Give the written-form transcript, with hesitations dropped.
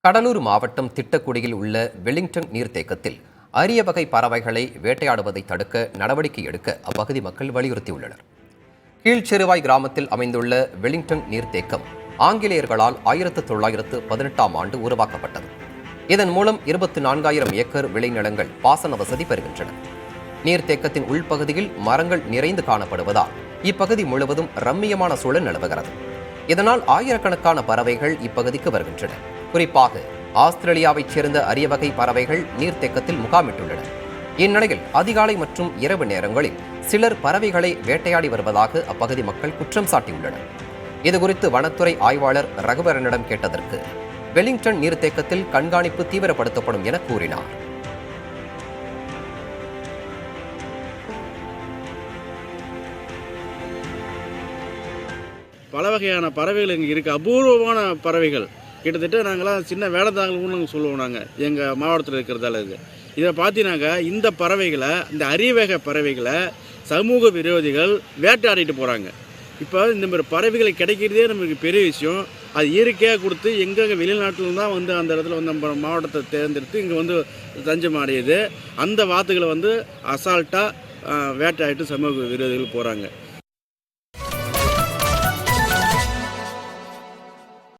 கடலூர் மாவட்டம் திட்டக்குடியில் உள்ள வெலிங்டன் நீர்த்தேக்கத்தில் அரிய வகை பறவைகளை வேட்டையாடுவதை தடுக்க நடவடிக்கை எடுக்க அப்பகுதி மக்கள் வலியுறுத்தியுள்ளனர். கீழ்ச்செருவாய் கிராமத்தில் அமைந்துள்ள வெலிங்டன் நீர்த்தேக்கம் ஆங்கிலேயர்களால் 1918ஆம் ஆண்டு உருவாக்கப்பட்டது. இதன் மூலம் 24,000 ஏக்கர் விளைநிலங்கள் பாசன வசதி பெறுகின்றன. நீர்த்தேக்கத்தின் உள்பகுதியில் மரங்கள் நிறைந்து காணப்படுவதால் இப்பகுதி முழுவதும் ரம்மியமான சூழல் நிலவுகிறது. இதனால் ஆயிரக்கணக்கான பறவைகள் இப்பகுதிக்கு வருகின்றன. குறிப்பாக ஆஸ்திரேலியாவைச் சேர்ந்த அரிய வகை பறவைகள் நீர்த்தேக்கத்தில் முகாமிட்டுள்ளன. இந்நிலையில் அதிகாலை மற்றும் இரவு நேரங்களில் சிலர் பறவைகளை வேட்டையாடி வருவதாக அப்பகுதி மக்கள் குற்றம் சாட்டியுள்ளனர். இதுகுறித்து வனத்துறை ஆய்வாளர் ரகுவரனிடம் கேட்டதற்கு வெலிங்டன் நீர்த்தேக்கத்தில் கண்காணிப்பு தீவிரப்படுத்தப்படும் என கூறினார். பல வகையான பறவைகள் இங்கே இருக்குது. அபூர்வமான பறவைகள் கிட்டத்தட்ட நாங்களாம் சின்ன வேடந்தாங்கல்னு சொல்லுவோம். நாங்கள் எங்கள் மாவட்டத்தில் இருக்கிறதால இதை பார்த்தீங்கன்னாக்கா இந்த பறவைகளை, இந்த அரிய வகை பறவைகளை சமூக விரோதிகள் வேட்டையாடிட்டு போகிறாங்க. இப்போ இந்த மாதிரி பறவைகளை கிடைக்கிறதே நமக்கு பெரிய விஷயம். அது இயற்கையாக கொடுத்து எங்கெங்கே வெளிநாட்டில் தான் வந்து அந்த இடத்துல வந்து நம்ம மாவட்டத்தை தேர்ந்தெடுத்து இங்கே வந்து தஞ்சம் அடையுது. அந்த வாத்துகளை வந்து அசால்ட்டாக வேட்டையாடிட்டு சமூக விரோதிகள் போகிறாங்க.